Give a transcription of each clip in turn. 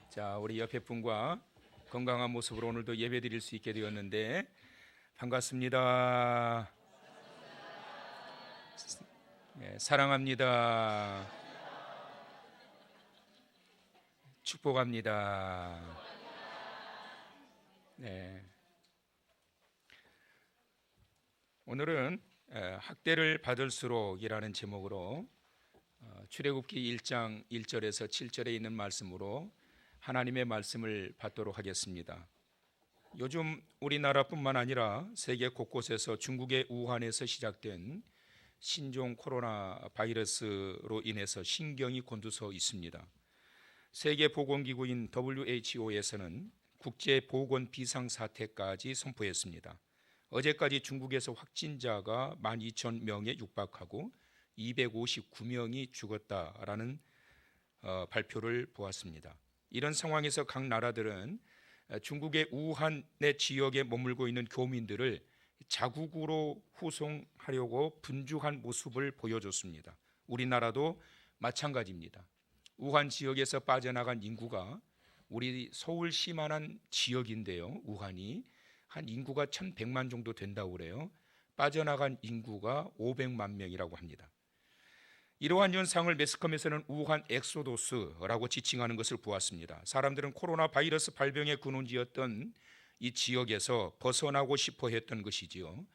자, 우리 옆에 분과 건강한 모습으로 오늘도 예배 드릴 수 있게 되었는데 반갑습니다. 사랑합니다. 축복합니다. 네. 오늘은 학대를 받을수록이라는 제목으로 출애굽기 1장 1절에서 7절에 있는 말씀으로 하나님의 말씀을 받도록 하겠습니다. 요즘 우리나라뿐만 아니라 세계 곳곳에서 중국의 우한에서 시작된 신종 코로나 바이러스로 인해서 신경이 곤두서 있습니다. 세계보건기구인 WHO에서는 국제보건 비상사태까지 선포했습니다. 어제까지 중국에서 확진자가 12,000명에 육박하고 259명이 죽었다라는 발표를 보았습니다. 이런 상황에서 각 나라들은 중국의 우한의 지역에 머물고 있는 교민들을 자국으로 후송하려고 분주한 모습을 보여줬습니다. 우리나라도 마찬가지입니다. 우한 지역에서 빠져나간 인구가 우리 서울시만한 지역인데요. 우한이 한 인구가 1,100만 정도 된다고 그래요. 빠져나간 인구가 500만 명이라고 합니다. 이러한 현상을 매스컴에서는 우한 엑소도스라고 지칭하는 것을 보았습니다. 사람들은 코로나 바이러스 발병의 근원지였던 이 지역에서 벗어나고 싶어 했던 것이지요.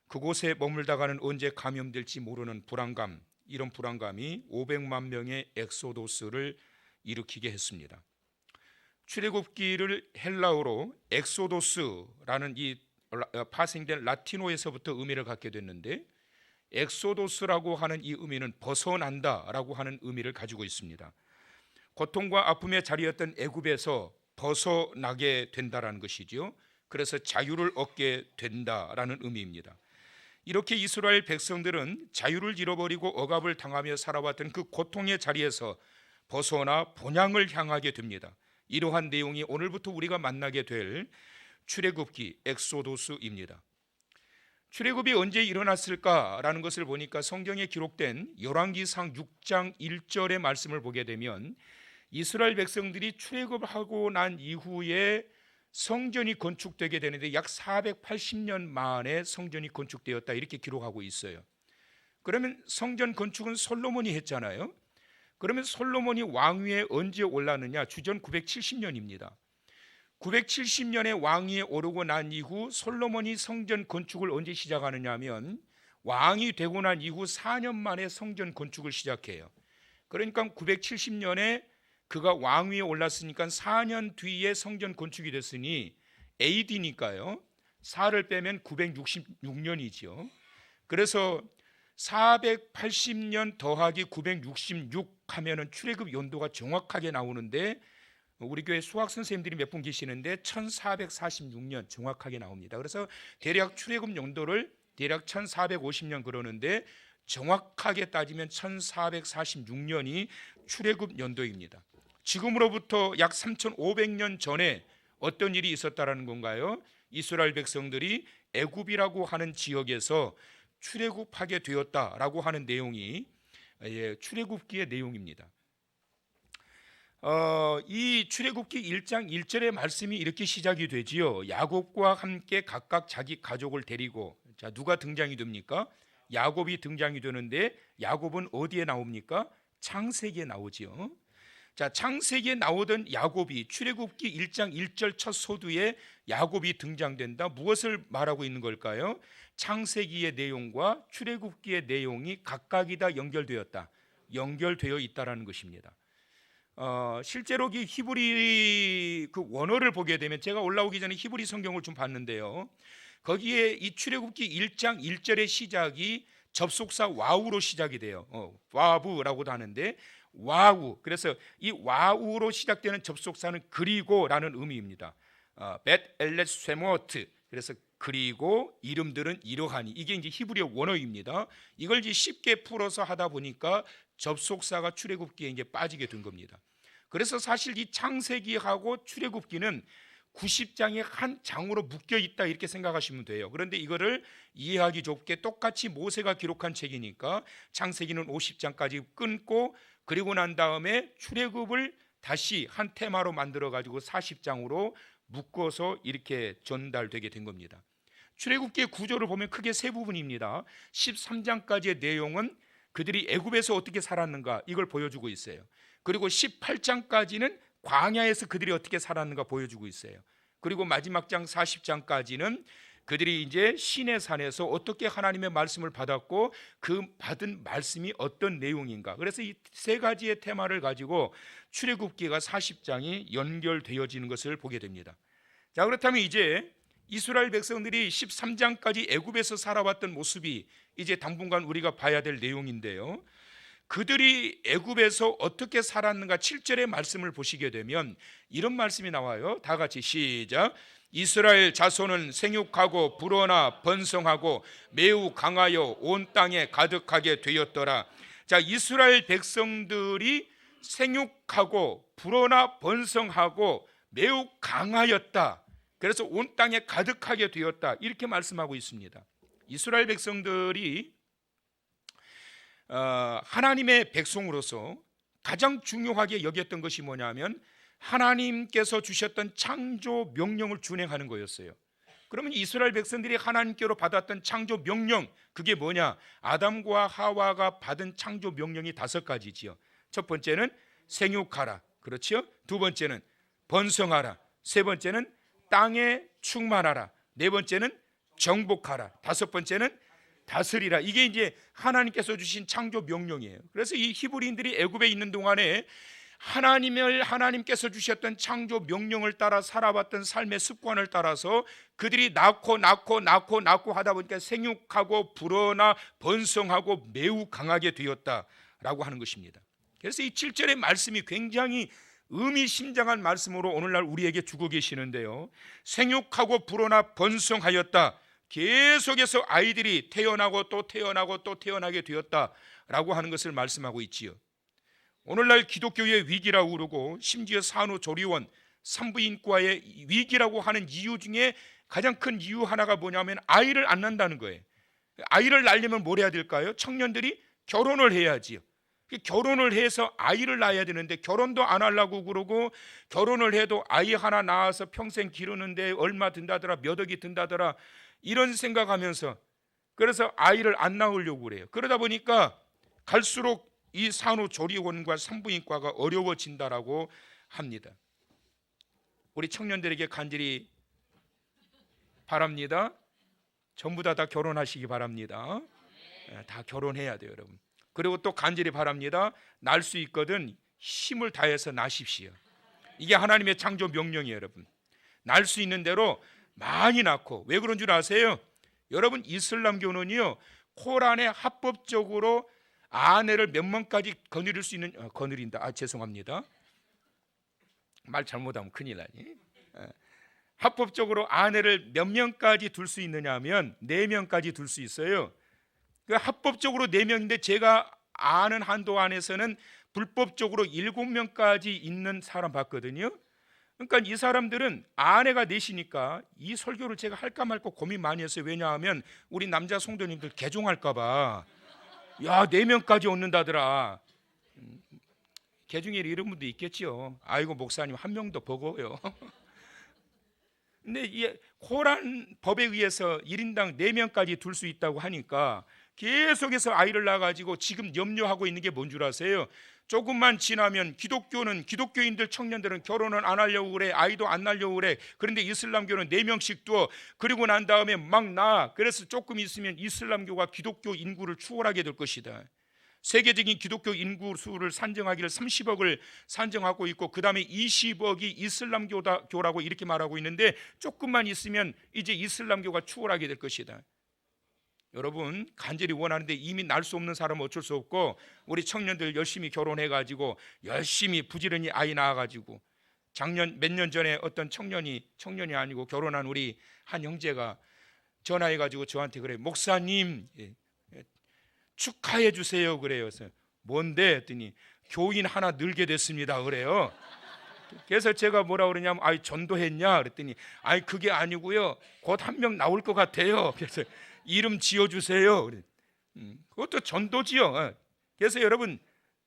그곳에 머물다가는 언제 감염될지 모르는 불안감, 이런 불안감이 500만 명의 엑소도스를 일으키게 했습니다. 출애굽기를 헬라어로 엑소도스라는 이 파생된 라틴어에서부터 의미를 갖게 됐는데, 엑소도스라고 하는 이 의미는 벗어난다라고 하는 의미를 가지고 있습니다. 고통과 아픔의 자리였던 애굽에서 벗어나게 된다라는 것이지요. 그래서 자유를 얻게 된다라는 의미입니다. 이렇게 이스라엘 백성들은 자유를 잃어버리고 억압을 당하며 살아왔던 그 고통의 자리에서 벗어나 본향을 향하게 됩니다. 이러한 내용이 오늘부터 우리가 만나게 될 출애굽기 엑소도스입니다. 출애굽이 언제 일어났을까라는 것을 보니까 성경에 기록된 열왕기상 6장 1절의 말씀을 보게 되면 이스라엘 백성들이 출애굽하고 난 이후에 성전이 건축되게 되는데 약 480년 만에 성전이 건축되었다, 이렇게 기록하고 있어요. 그러면 성전 건축은 솔로몬이 했잖아요. 그러면 솔로몬이 왕위에 언제 올랐느냐? 주전 970년입니다. 970년에 왕위에 오르고 난 이후 솔로몬이 성전 건축을 언제 시작하느냐 하면 왕이 되고 난 이후 4년 만에 성전 건축을 시작해요. 그러니까 970년에 그가 왕위에 올랐으니까 4년 뒤에 성전 건축이 됐으니 AD니까요. 4를 빼면 966년이죠. 그래서 480년 더하기 966 하면은 출애굽 연도가 정확하게 나오는데, 우리 교회 수학 선생님들이 몇 분 계시는데 1446년 정확하게 나옵니다. 그래서 대략 출애굽 연도를 대략 1450년 그러는데 정확하게 따지면 1446년이 출애굽 연도입니다. 지금으로부터 약 3500년 전에 어떤 일이 있었다라는 건가요? 이스라엘 백성들이 애굽이라고 하는 지역에서 출애굽하게 되었다라고 하는 내용이 출애굽기의 내용입니다. 이 출애굽기 1장 1절의 말씀이 이렇게 시작이 되지요. 야곱과 함께 각각 자기 가족을 데리고, 자, 누가 등장이 됩니까? 야곱이 등장이 되는데 야곱은 어디에 나옵니까? 창세기에 나오지요. 자, 창세기에 나오던 야곱이 출애굽기 1장 1절 첫 소두에 야곱이 등장된다. 무엇을 말하고 있는 걸까요? 창세기의 내용과 출애굽기의 내용이 각각이 연결되어 있다라는 것입니다. 실제로 이 히브리 그 원어를 보게 되면, 제가 올라오기 전에 히브리 성경을 좀 봤는데요, 거기에 이 출애굽기 1장 1절의 시작이 접속사 와우로 시작이 돼요. 와부라고도 하는데 와우, 그래서 이 와우로 시작되는 접속사는 그리고라는 의미입니다. 벳 엘렛 쇠모트, 그래서 그리고 이름들은 이러하니, 이게 이제 히브리 원어입니다. 이걸 이제 쉽게 풀어서 하다 보니까 접속사가 출애굽기에 이제 빠지게 된 겁니다. 그래서 사실 이 창세기하고 출애굽기는 90장의 한 장으로 묶여 있다, 이렇게 생각하시면 돼요. 그런데 이거를 이해하기 좋게 똑같이 모세가 기록한 책이니까 창세기는 50장까지 끊고, 그리고 난 다음에 출애굽을 다시 한 테마로 만들어 가지고 40장으로 묶어서 이렇게 전달되게 된 겁니다. 출애굽기의 구조를 보면 크게 세 부분입니다. 13장까지의 내용은 그들이 애굽에서 어떻게 살았는가 이걸 보여주고 있어요. 그리고 18장까지는 광야에서 그들이 어떻게 살았는가 보여주고 있어요. 그리고 마지막 장 40장까지는 그들이 이제 시내산에서 어떻게 하나님의 말씀을 받았고 그 받은 말씀이 어떤 내용인가. 그래서 이 세 가지의 테마를 가지고 출애굽기가 40장이 연결되어지는 것을 보게 됩니다. 자, 그렇다면 이제 이스라엘 백성들이 13장까지 애굽에서 살아왔던 모습이 이제 당분간 우리가 봐야 될 내용인데요. 그들이 애굽에서 어떻게 살았는가 7절의 말씀을 보시게 되면 이런 말씀이 나와요. 다 같이 시작. 이스라엘 자손은 생육하고 불어나 번성하고 매우 강하여 온 땅에 가득하게 되었더라. 자, 이스라엘 백성들이 생육하고 불어나 번성하고 매우 강하였다. 그래서 온 땅에 가득하게 되었다. 이렇게 말씀하고 있습니다. 이스라엘 백성들이 하나님의 백성으로서 가장 중요하게 여겼던 것이 뭐냐면 하나님께서 주셨던 창조 명령을 준행하는 거였어요. 그러면 이스라엘 백성들이 하나님께로 받았던 창조 명령, 그게 뭐냐? 아담과 하와가 받은 창조 명령이 5가지지요. 첫 번째는 생육하라, 그렇죠? 두 번째는 번성하라, 세 번째는 땅에 충만하라, 네 번째는 정복하라, 다섯 번째는 다스리라. 이게 이제 하나님께서 주신 창조 명령이에요. 그래서 이 히브리인들이 애굽에 있는 동안에 하나님께서 주셨던 창조 명령을 따라 살아왔던 삶의 습관을 따라서 그들이 낳고 하다 보니까 생육하고 불어나 번성하고 매우 강하게 되었다라고 하는 것입니다. 그래서 이 7절의 말씀이 굉장히 의미심장한 말씀으로 오늘날 우리에게 주고 계시는데요. 생육하고 불어나 번성하였다. 계속해서 아이들이 태어나고 또 태어나게 되었다라고 하는 것을 말씀하고 있지요. 오늘날 기독교의 위기라고 그러고 심지어 산후조리원, 산부인과의 위기라고 하는 이유 중에 가장 큰 이유 하나가 뭐냐면 아이를 안 낳는다는 거예요. 아이를 낳으려면 뭘 해야 될까요? 청년들이 결혼을 해야지요. 결혼을 해서 아이를 낳아야 되는데 결혼도 안 하려고 그러고 결혼을 해도 아이 하나 낳아서 평생 기르는데 얼마 든다더라, 몇 억이 든다더라, 이런 생각하면서 그래서 아이를 안 낳으려고 그래요. 그러다 보니까 갈수록 이 산후조리원과 산부인과가 어려워진다라고 합니다. 우리 청년들에게 간절히 바랍니다. 전부 다 결혼하시기 바랍니다. 다 결혼해야 돼요, 여러분. 그리고 또 간절히 바랍니다. 날 수 있거든 힘을 다해서 나십시오. 이게 하나님의 창조 명령이에요, 여러분. 날 수 있는 대로 많이 낳고. 왜 그런 줄 아세요? 여러분, 이슬람교는요 코란에 합법적으로 아내를 몇 명까지 거느릴 수 있는 죄송합니다. 말 잘못하면 큰일 나니. 합법적으로 아내를 몇 명까지 둘 수 있느냐 하면 4명까지 둘 수 있어요. 합법적으로 4명인데 제가 아는 한도 안에서는 불법적으로 7명까지 있는 사람 봤거든요. 그러니까 이 사람들은 아내가 넷이니까 이 설교를 제가 할까 말까 고민 많이 했어요. 왜냐하면 우리 남자 성도님들 개종할까 봐. 야, 4명까지 얻는다더라. 개중에 이런 분도 있겠죠. 아이고 목사님 한 명도 버거워요. 근데 이 코란 법에 의해서 1인당 4명까지 둘 수 있다고 하니까 계속해서 아이를 낳아가지고 지금 염려하고 있는 게 뭔 줄 아세요? 조금만 지나면 기독교인들 청년들은 결혼은 안 하려고 그래, 아이도 안 낳으려고 그래. 그런데 이슬람교는 4명씩 두어. 그리고 난 다음에 막 낳아. 그래서 조금 있으면 이슬람교가 기독교 인구를 추월하게 될 것이다. 세계적인 기독교 인구 수를 산정하기를 30억을 산정하고 있고 그 다음에 20억이 이슬람교라고 이렇게 말하고 있는데 조금만 있으면 이제 이슬람교가 추월하게 될 것이다. 여러분, 간절히 원하는데 이미 낳을 수 없는 사람은 어쩔 수 없고 우리 청년들 열심히 결혼해가지고 열심히 부지런히 아이 낳아가지고 몇 년 전에 어떤 청년이 아니고 결혼한 우리 한 형제가 전화해가지고 저한테 그래요. 목사님 축하해 주세요 그래요. 그래서 뭔데 했더니 교인 하나 늘게 됐습니다 그래요. 그래서 제가 뭐라 그러냐면 전도했냐 그랬더니 그게 아니고요 곧 한 명 나올 것 같아요. 그래서 이름 지어주세요. 그것도 전도지요. 그래서 여러분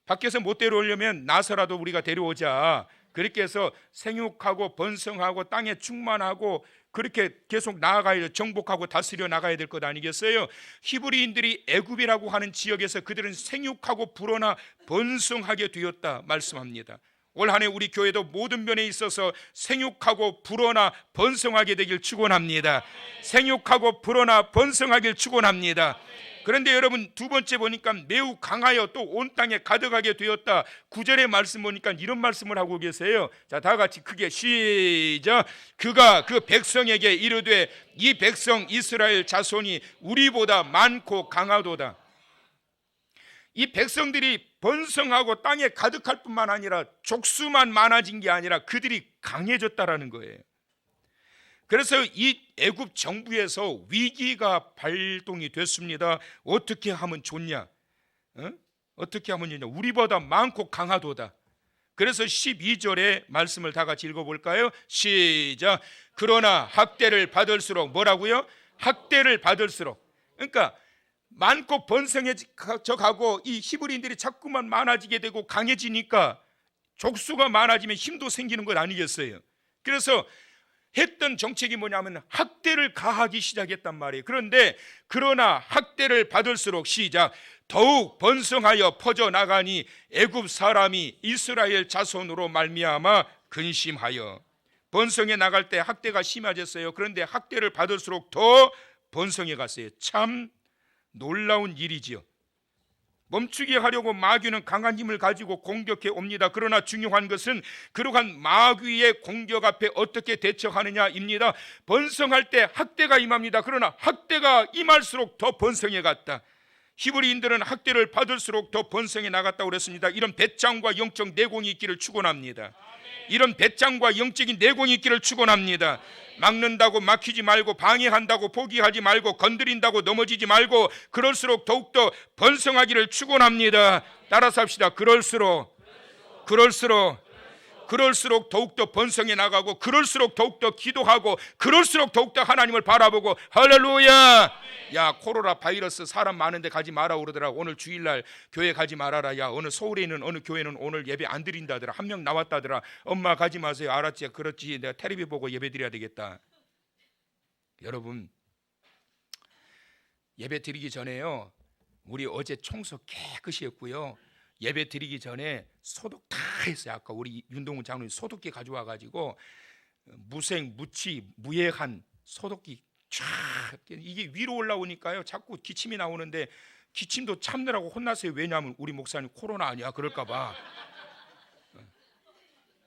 밖에서 못 데려오려면 나서라도 우리가 데려오자. 그렇게 해서 생육하고 번성하고 땅에 충만하고 그렇게 계속 나아가야, 정복하고 다스려 나가야 될 것 아니겠어요? 히브리인들이 애굽이라고 하는 지역에서 그들은 생육하고 불어나 번성하게 되었다 말씀합니다. 올 한 해 우리 교회도 모든 면에 있어서 생육하고 불어나 번성하게 되길 축원합니다. 생육하고 불어나 번성하길 축원합니다. 그런데 여러분, 두 번째 보니까 매우 강하여 또 온 땅에 가득하게 되었다. 9절의 말씀 보니까 이런 말씀을 하고 계세요. 자, 다 같이 크게 시작. 그가 그 백성에게 이르되 이 백성 이스라엘 자손이 우리보다 많고 강하도다. 이 백성들이 번성하고 땅에 가득할 뿐만 아니라 족수만 많아진 게 아니라 그들이 강해졌다라는 거예요. 그래서 이 애굽 정부에서 위기가 발동이 됐습니다. 어떻게 하면 좋냐? 어떻게 하면 좋냐? 우리보다 많고 강하도다. 그래서 12절의 말씀을 다 같이 읽어볼까요? 시작. 그러나 학대를 받을수록, 뭐라고요? 학대를 받을수록. 그러니까 많고 번성해져 가고 이 히브리인들이 자꾸만 많아지게 되고 강해지니까 족수가 많아지면 힘도 생기는 것 아니겠어요? 그래서 했던 정책이 뭐냐면 학대를 가하기 시작했단 말이에요. 그런데 그러나 학대를 받을수록, 시작, 더욱 번성하여 퍼져나가니 애굽 사람이 이스라엘 자손으로 말미암아 근심하여. 번성해 나갈 때 학대가 심해졌어요. 그런데 학대를 받을수록 더 번성해 갔어요. 참 놀라운 일이지요. 멈추게 하려고 마귀는 강한 힘을 가지고 공격해 옵니다. 그러나 중요한 것은 그러한 마귀의 공격 앞에 어떻게 대처하느냐입니다. 번성할 때 학대가 임합니다. 그러나 학대가 임할수록 더 번성해 갔다. 히브리인들은 학대를 받을수록 더 번성해 나갔다고 그랬습니다. 이런 배짱과 영적 내공이 있기를 축원합니다. 이런 배짱과 영적인 내공이 있기를 축원합니다. 막는다고 막히지 말고, 방해한다고 포기하지 말고, 건드린다고 넘어지지 말고, 그럴수록 더욱더 번성하기를 축원합니다. 따라서 합시다. 그럴수록 더욱더 번성해 나가고, 그럴수록 더욱더 기도하고, 그럴수록 더욱더 하나님을 바라보고. 할렐루야. 야, 코로나 바이러스 사람 많은데 가지 마라 그러더라. 오늘 주일날 교회 가지 말아라. 야, 어느 서울에 있는 어느 교회는 오늘 예배 안 드린다더라. 한 명 나왔다더라. 엄마 가지 마세요. 알았지? 그렇지. 내가 텔레비 보고 예배 드려야 되겠다. 여러분, 예배 드리기 전에요, 우리 어제 청소 깨끗이 했고요, 예배 드리기 전에 소독 다 했어요. 아까 우리 윤동훈 장로님 소독기 가져와 가지고 무생, 무치, 무예한 소독기 쫙, 이게 위로 올라오니까요 자꾸 기침이 나오는데 기침도 참느라고 혼났어요. 왜냐하면 우리 목사님 코로나 아니야 그럴까 봐.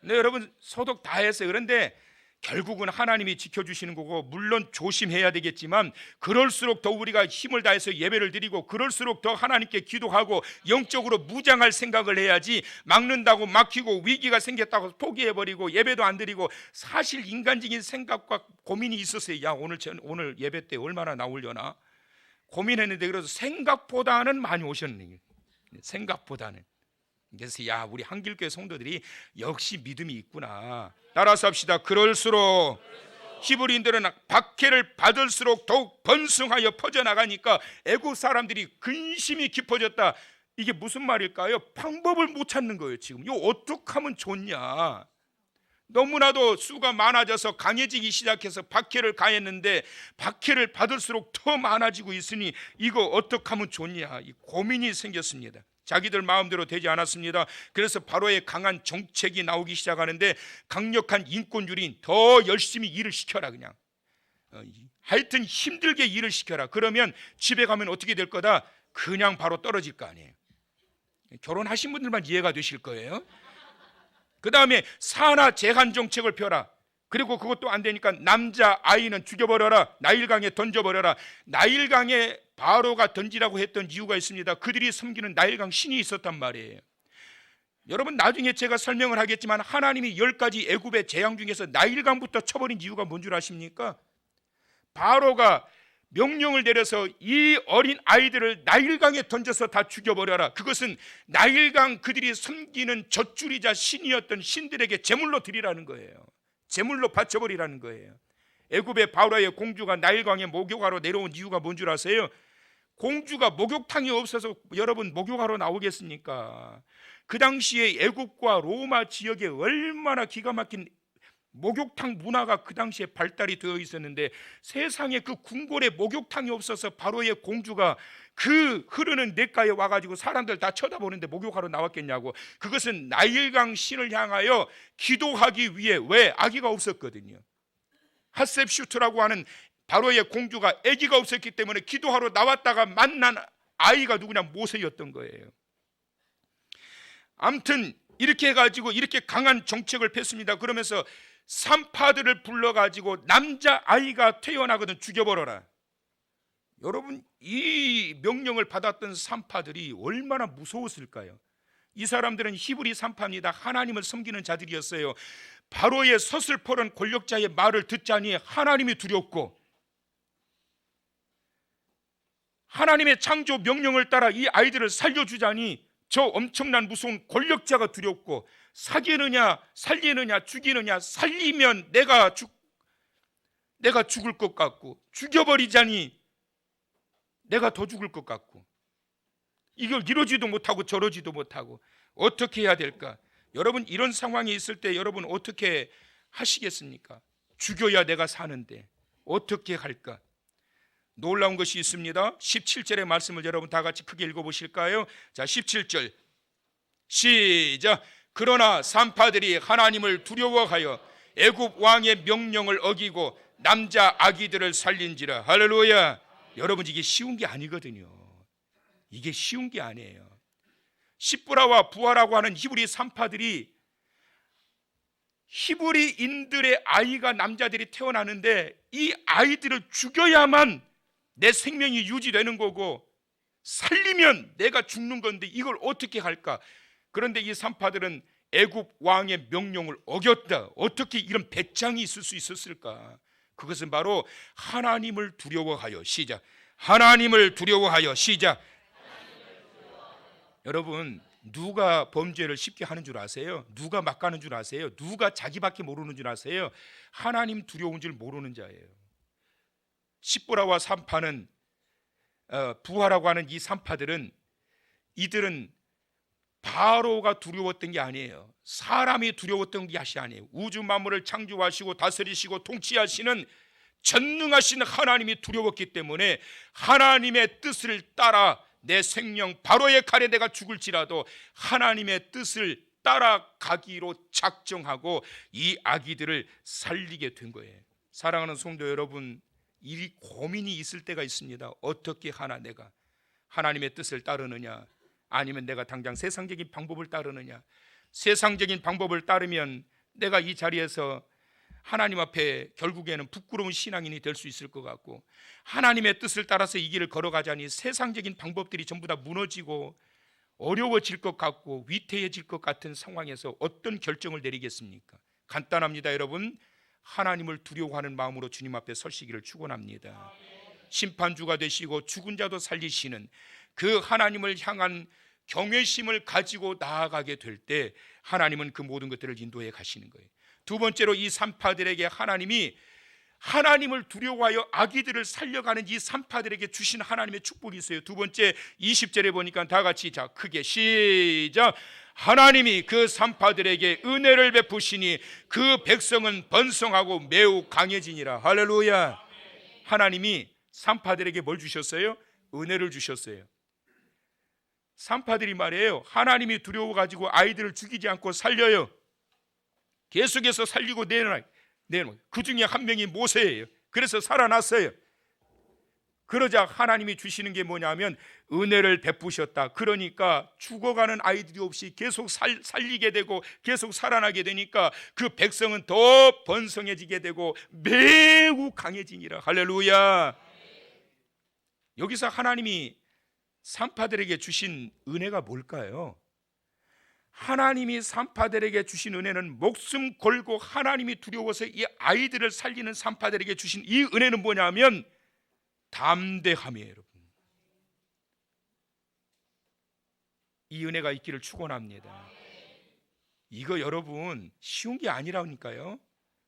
네, 여러분, 소독 다 했어요. 그런데 결국은 하나님이 지켜주시는 거고, 물론 조심해야 되겠지만 그럴수록 더 우리가 힘을 다해서 예배를 드리고, 그럴수록 더 하나님께 기도하고 영적으로 무장할 생각을 해야지, 막는다고 막히고 위기가 생겼다고 포기해버리고 예배도 안 드리고. 사실 인간적인 생각과 고민이 있었어요. 야, 오늘 예배 때 얼마나 나오려나 고민했는데, 그래서 생각보다는 많이 오셨네요. 생각보다는. 그래서 야, 우리 한길교회 성도들이 역시 믿음이 있구나. 따라서 합시다. 그럴수록. 히브리인들은 박해를 받을수록 더욱 번성하여 퍼져나가니까 애국 사람들이 근심이 깊어졌다. 이게 무슨 말일까요? 방법을 못 찾는 거예요. 지금 이거 어떻게 하면 좋냐. 너무나도 수가 많아져서 강해지기 시작해서 박해를 가했는데 박해를 받을수록 더 많아지고 있으니 이거 어떻게 하면 좋냐, 이 고민이 생겼습니다. 자기들 마음대로 되지 않았습니다. 그래서 바로의 강한 정책이 나오기 시작하는데, 강력한 인권유린, 더 열심히 일을 시켜라. 그냥 하여튼 힘들게 일을 시켜라. 그러면 집에 가면 어떻게 될 거다? 그냥 바로 떨어질 거 아니에요. 결혼하신 분들만 이해가 되실 거예요. 그 다음에 산하 제한 정책을 펴라. 그리고 그것도 안 되니까 남자 아이는 죽여버려라. 나일강에 던져버려라. 나일강에 바로가 던지라고 했던 이유가 있습니다. 그들이 섬기는 나일강 신이 있었단 말이에요. 여러분, 나중에 제가 설명을 하겠지만 하나님이 10가지 애굽의 재앙 중에서 나일강부터 쳐버린 이유가 뭔 줄 아십니까? 바로가 명령을 내려서 이 어린 아이들을 나일강에 던져서 다 죽여버려라. 그것은 나일강, 그들이 섬기는 젖줄이자 신이었던 신들에게 제물로 드리라는 거예요. 제물로 바쳐버리라는 거예요. 애굽의 바로의 공주가 나일강에 목욕하러 내려온 이유가 뭔 줄 아세요? 공주가 목욕탕이 없어서 여러분 목욕하러 나오겠습니까? 그 당시에 애국과 로마 지역에 얼마나 기가 막힌 목욕탕 문화가 그 당시에 발달이 되어 있었는데, 세상에 그 궁궐에 목욕탕이 없어서 바로의 공주가 그 흐르는 냇가에 와가지고 사람들 다 쳐다보는데 목욕하러 나왔겠냐고. 그것은 나일강 신을 향하여 기도하기 위해, 왜? 아기가 없었거든요. 핫셉슈트라고 하는 바로의 공주가 아기가 없었기 때문에 기도하러 나왔다가 만난 아이가 누구냐? 모세였던 거예요. 아무튼 이렇게 해가지고 이렇게 강한 정책을 폈습니다. 그러면서 산파들을 불러가지고 남자아이가 태어나거든 죽여버려라. 여러분, 이 명령을 받았던 산파들이 얼마나 무서웠을까요? 이 사람들은 히브리 산파입니다. 하나님을 섬기는 자들이었어요. 바로의 서슬퍼런 권력자의 말을 듣자니 하나님이 두렵고, 하나님의 창조 명령을 따라 이 아이들을 살려주자니 저 엄청난 무서운 권력자가 두렵고, 사귀느냐 살리느냐 죽이느냐, 살리면 내가 죽을 것 같고, 죽여버리자니 내가 더 죽을 것 같고, 이걸 이러지도 못하고 저러지도 못하고 어떻게 해야 될까? 여러분, 이런 상황이 있을 때 여러분 어떻게 하시겠습니까? 죽여야 내가 사는데 어떻게 할까? 놀라운 것이 있습니다. 17절의 말씀을 여러분 다 같이 크게 읽어보실까요? 자, 17절 시작. 그러나 산파들이 하나님을 두려워하여 애굽 왕의 명령을 어기고 남자 아기들을 살린지라. 할렐루야. 여러분, 이게 쉬운 게 아니거든요. 이게 쉬운 게 아니에요. 시브라와 부하라고 하는 히브리 산파들이, 히브리인들의 아이가 남자들이 태어나는데 이 아이들을 죽여야만 내 생명이 유지되는 거고, 살리면 내가 죽는 건데 이걸 어떻게 할까? 그런데 이 산파들은 애굽 왕의 명령을 어겼다. 어떻게 이런 배짱이 있을 수 있었을까? 그것은 바로 하나님을 두려워하여. 시작. 하나님을 두려워하여. 시작. 여러분, 누가 범죄를 쉽게 하는 줄 아세요? 누가 막 가는 줄 아세요? 누가 자기밖에 모르는 줄 아세요? 하나님 두려운 줄 모르는 자예요. 시브라와 산파는, 부하라고 하는 이 산파들은, 이들은 바로가 두려웠던 게 아니에요. 사람이 두려웠던 게 아니에요. 우주 만물을 창조하시고 다스리시고 통치하시는 전능하신 하나님이 두려웠기 때문에 하나님의 뜻을 따라 내 생명, 바로의 칼에 내가 죽을지라도 하나님의 뜻을 따라가기로 작정하고 이 아기들을 살리게 된 거예요. 사랑하는 성도 여러분, 이 고민이 있을 때가 있습니다. 어떻게 하나, 내가 하나님의 뜻을 따르느냐, 아니면 내가 당장 세상적인 방법을 따르느냐. 세상적인 방법을 따르면 내가 이 자리에서 하나님 앞에 결국에는 부끄러운 신앙인이 될 수 있을 것 같고, 하나님의 뜻을 따라서 이 길을 걸어가자니 세상적인 방법들이 전부 다 무너지고 어려워질 것 같고 위태해질 것 같은 상황에서 어떤 결정을 내리겠습니까? 간단합니다. 여러분, 하나님을 두려워하는 마음으로 주님 앞에 서시기를 축원합니다. 심판주가 되시고 죽은 자도 살리시는 그 하나님을 향한 경외심을 가지고 나아가게 될 때 하나님은 그 모든 것들을 인도해 가시는 거예요. 두 번째로, 이 산파들에게 하나님이, 하나님을 두려워하여 아기들을 살려가는 이 산파들에게 주신 하나님의 축복이 있어요. 두 번째 20절에 보니까 다 같이, 자, 크게 시작. 하나님이 그 산파들에게 은혜를 베푸시니 그 백성은 번성하고 매우 강해지니라. 할렐루야. 하나님이 산파들에게 뭘 주셨어요? 은혜를 주셨어요. 산파들이 말이에요, 하나님이 두려워가지고 아이들을 죽이지 않고 살려요. 계속해서 살리고 내놓아요. 그 중에 한 명이 모세예요. 그래서 살아났어요. 그러자 하나님이 주시는 게 뭐냐면 은혜를 베푸셨다. 그러니까 죽어가는 아이들이 없이 계속 살리게 되고 계속 살아나게 되니까 그 백성은 더 번성해지게 되고 매우 강해지니라. 할렐루야. 여기서 하나님이 산파들에게 주신 은혜가 뭘까요? 하나님이 산파들에게 주신 은혜는 목숨 걸고 하나님이 두려워서 이 아이들을 살리는 산파들에게 주신 이 은혜는 뭐냐면 담대함이에요. 여러분, 이 은혜가 있기를 축원합니다. 이거 여러분 쉬운 게 아니라니까요.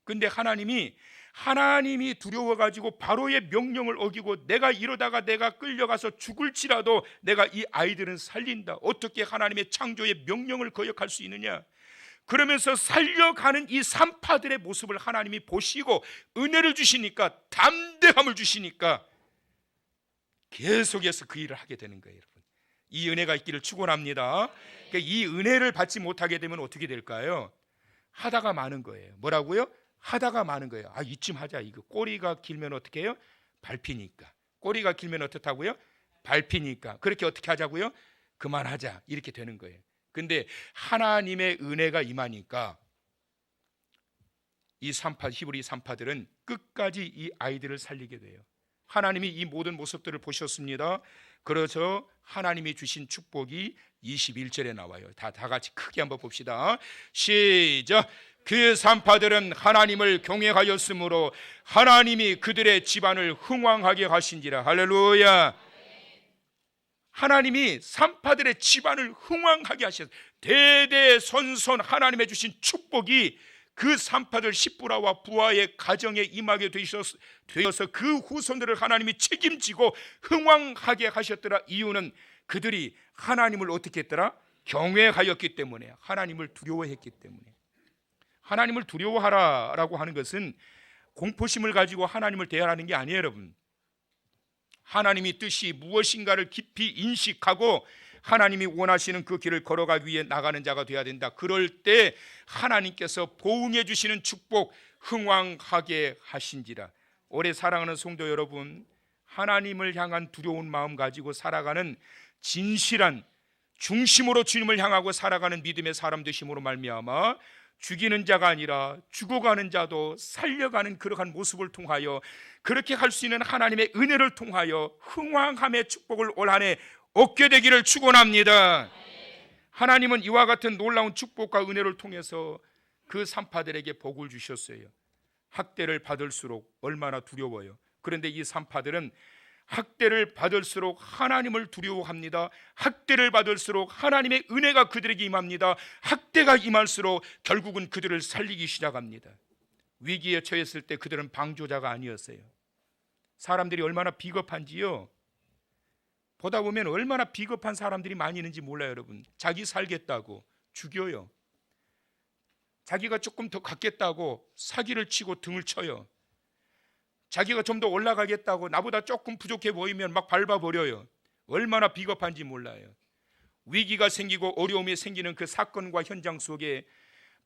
근데 하나님이 하나님이 두려워가지고 바로의 명령을 어기고 내가 이러다가 내가 끌려가서 죽을지라도 내가 이 아이들은 살린다. 어떻게 하나님의 창조의 명령을 거역할 수 있느냐? 그러면서 살려가는 이 산파들의 모습을 하나님이 보시고 은혜를 주시니까, 담대함을 주시니까 계속해서 그 일을 하게 되는 거예요. 여러분, 이 은혜가 있기를 축원합니다. 그러니까 이 은혜를 받지 못하게 되면 어떻게 될까요? 하다가 마는 거예요. 뭐라고요? 하다가 마는 거예요. 아, 이쯤 하자. 이거 꼬리가 길면 어떻게 해요? 밟히니까. 꼬리가 길면 어떻다고요? 밟히니까. 그렇게 어떻게 하자고요? 그만하자. 이렇게 되는 거예요. 근데 하나님의 은혜가 임하니까 이 히브리 산파들은 끝까지 이 아이들을 살리게 돼요. 하나님이 이 모든 모습들을 보셨습니다. 그래서 하나님이 주신 축복이 21절에 나와요. 다 같이 크게 한번 봅시다. 시작. 그 산파들은 하나님을 경외하였으므로 하나님이 그들의 집안을 흥왕하게 하신지라. 할렐루야. 하나님이 산파들의 집안을 흥왕하게 하셨어요. 대대손손 하나님의 주신 축복이 그 산파들 십부라와 부하의 가정에 임하게 되어서 그 후손들을 하나님이 책임지고 흥왕하게 하셨더라. 이유는 그들이 하나님을 어떻게 했더라? 경외하였기 때문에, 하나님을 두려워했기 때문에. 하나님을 두려워하라라고 하는 것은 공포심을 가지고 하나님을 대하라는 게 아니에요, 여러분. 하나님이 뜻이 무엇인가를 깊이 인식하고 하나님이 원하시는 그 길을 걸어가기 위해 나가는 자가 되어야 된다. 그럴 때 하나님께서 보응해 주시는 축복 흥왕하게 하신지라. 올해 사랑하는 성도 여러분, 하나님을 향한 두려운 마음 가지고 살아가는 진실한 중심으로 주님을 향하고 살아가는 믿음의 사람 되심으로 말미암아 죽이는 자가 아니라 죽어가는 자도 살려가는 그러한 모습을 통하여, 그렇게 할 수 있는 하나님의 은혜를 통하여 흥왕함의 축복을 올 한 해 얻게 되기를 축원합니다. 하나님은 이와 같은 놀라운 축복과 은혜를 통해서 그 산파들에게 복을 주셨어요. 학대를 받을수록 얼마나 두려워요. 그런데 이 산파들은 학대를 받을수록 하나님을 두려워합니다. 학대를 받을수록 하나님의 은혜가 그들에게 임합니다. 학대가 임할수록 결국은 그들을 살리기 시작합니다. 위기에 처했을 때 그들은 방조자가 아니었어요. 사람들이 얼마나 비겁한지요, 보다 보면 얼마나 비겁한 사람들이 많이 있는지 몰라요. 여러분, 자기 살겠다고 죽여요. 자기가 조금 더 갖겠다고 사기를 치고 등을 쳐요. 자기가 좀 더 올라가겠다고 나보다 조금 부족해 보이면 막 밟아버려요. 얼마나 비겁한지 몰라요. 위기가 생기고 어려움이 생기는 그 사건과 현장 속에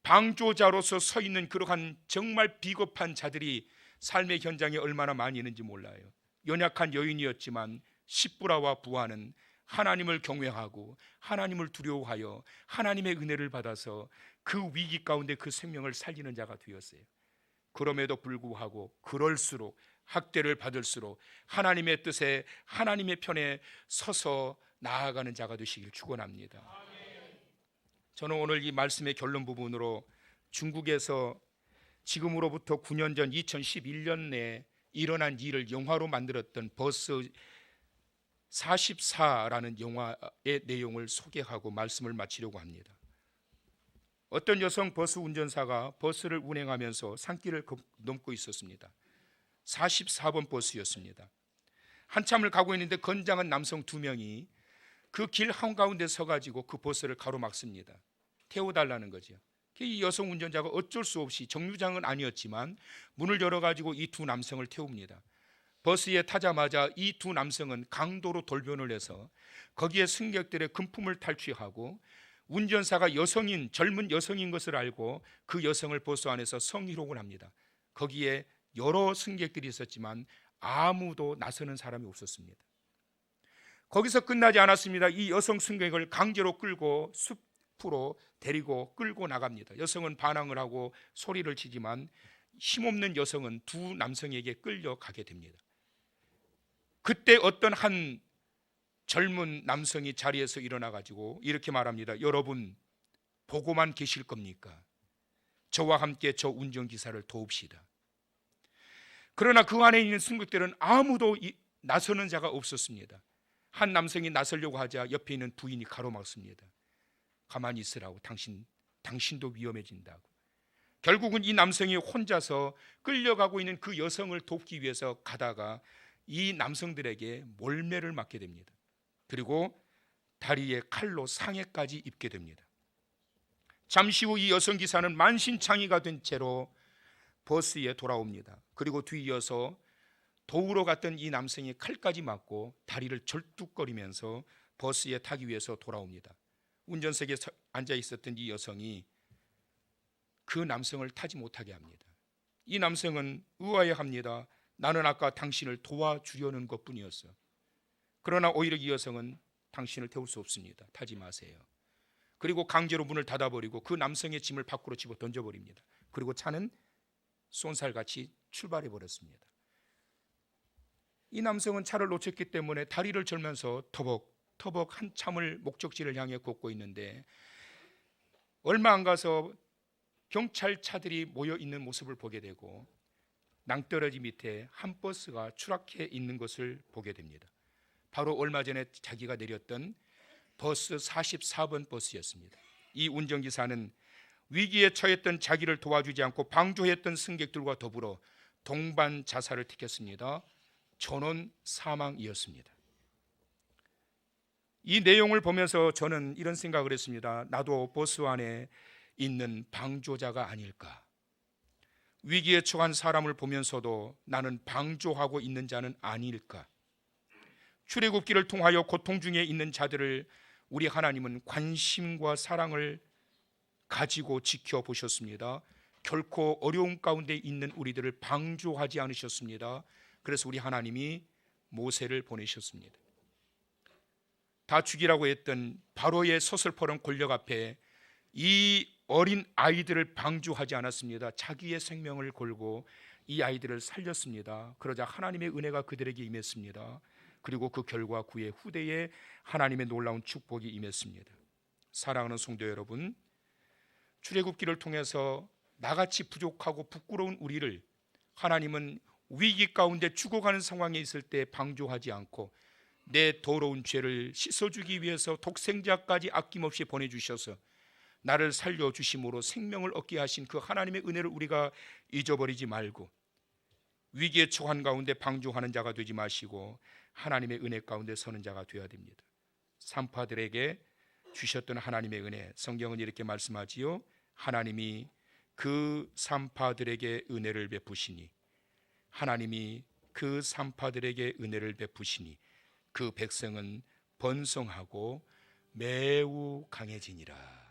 방조자로서 서 있는 그러한 정말 비겁한 자들이 삶의 현장에 얼마나 많이 있는지 몰라요. 연약한 여인이었지만 십부라와 부하는 하나님을 경외하고 하나님을 두려워하여 하나님의 은혜를 받아서 그 위기 가운데 그 생명을 살리는 자가 되었어요. 그럼에도 불구하고 그럴수록, 학대를 받을수록 하나님의 뜻에, 하나님의 편에 서서 나아가는 자가 되시길 축원합니다. 저는 오늘 이 말씀의 결론 부분으로 중국에서 지금으로부터 9년 전 2011년에 일어난 일을 영화로 만들었던 버스 44라는 영화의 내용을 소개하고 말씀을 마치려고 합니다. 어떤 여성 버스 운전사가 버스를 운행하면서 산길을 넘고 있었습니다. 44번 버스였습니다. 한참을 가고 있는데 건장한 남성 2명이 그 길 한가운데 서가지고 그 버스를 가로막습니다. 태워달라는 거죠. 이 여성 운전자가 어쩔 수 없이, 정류장은 아니었지만 문을 열어가지고 이 2 남성을 태웁니다. 버스에 타자마자 이 2 남성은 강도로 돌변을 해서 거기에 승객들의 금품을 탈취하고, 운전사가 여성인, 젊은 여성인 것을 알고 그 여성을 버스 안에서 성희롱을 합니다. 거기에 여러 승객들이 있었지만 아무도 나서는 사람이 없었습니다. 거기서 끝나지 않았습니다. 이 여성 승객을 강제로 끌고 숲으로 데리고 끌고 나갑니다. 여성은 반항을 하고 소리를 치지만 힘없는 여성은 2 남성에게 끌려가게 됩니다. 그때 어떤 한 젊은 남성이 자리에서 일어나 가지고 이렇게 말합니다. 여러분, 보고만 계실 겁니까? 저와 함께 저 운전기사를 도웁시다. 그러나 그 안에 있는 승객들은 아무도 나서는 자가 없었습니다. 한 남성이 나서려고 하자 옆에 있는 부인이 가로막습니다. 가만히 있으라고, 당신도 위험해진다고. 결국은 이 남성이 혼자서 끌려가고 있는 그 여성을 돕기 위해서 가다가 이 남성들에게 몰매를 맞게 됩니다. 그리고 다리에 칼로 상해까지 입게 됩니다. 잠시 후 이 여성 기사는 만신창이가 된 채로 버스에 돌아옵니다. 그리고 뒤이어서 도우러 갔던 이 남성이 칼까지 맞고 다리를 절뚝거리면서 버스에 타기 위해서 돌아옵니다. 운전석에 앉아 있었던 이 여성이 그 남성을 타지 못하게 합니다. 이 남성은 의아해합니다. 나는 아까 당신을 도와주려는 것뿐이었어. 그러나 오히려 이 여성은 당신을 태울 수 없습니다. 타지 마세요. 그리고 강제로 문을 닫아버리고 그 남성의 짐을 밖으로 집어 던져버립니다. 그리고 차는 쏜살같이 출발해버렸습니다. 이 남성은 차를 놓쳤기 때문에 다리를 절면서 터벅터벅 한참을 목적지를 향해 걷고 있는데 얼마 안 가서 경찰차들이 모여 있는 모습을 보게 되고 낭떠러지 밑에 한 버스가 추락해 있는 것을 보게 됩니다. 바로 얼마 전에 자기가 내렸던 버스 44번 버스였습니다. 이 운전기사는 위기에 처했던 자기를 도와주지 않고 방조했던 승객들과 더불어 동반 자살을 택했습니다. 전원 사망이었습니다. 이 내용을 보면서 저는 이런 생각을 했습니다. 나도 버스 안에 있는 방조자가 아닐까. 위기에 처한 사람을 보면서도 나는 방조하고 있는 자는 아닐까. 출애굽기를 통하여 고통 중에 있는 자들을 우리 하나님은 관심과 사랑을 가지고 지켜보셨습니다. 결코 어려움 가운데 있는 우리들을 방조하지 않으셨습니다. 그래서 우리 하나님이 모세를 보내셨습니다. 다 죽이라고 했던 바로의 서슬퍼런 권력 앞에 이 어린 아이들을 방조하지 않았습니다. 자기의 생명을 걸고 이 아이들을 살렸습니다. 그러자 하나님의 은혜가 그들에게 임했습니다. 그리고 그 결과 그의 후대에 하나님의 놀라운 축복이 임했습니다. 사랑하는 성도 여러분, 출애굽기를 통해서 나같이 부족하고 부끄러운 우리를 하나님은 위기 가운데 죽어가는 상황에 있을 때 방조하지 않고 내 더러운 죄를 씻어주기 위해서 독생자까지 아낌없이 보내주셔서 나를 살려주심으로 생명을 얻게 하신 그 하나님의 은혜를 우리가 잊어버리지 말고 위기에 처한 가운데 방조하는 자가 되지 마시고 하나님의 은혜 가운데 서는 자가 되어야 됩니다. 산파들에게 주셨던 하나님의 은혜, 성경은 이렇게 말씀하지요. 하나님이 그 산파들에게 은혜를 베푸시니, 하나님이 그 산파들에게 은혜를 베푸시니 그 백성은 번성하고 매우 강해지니라.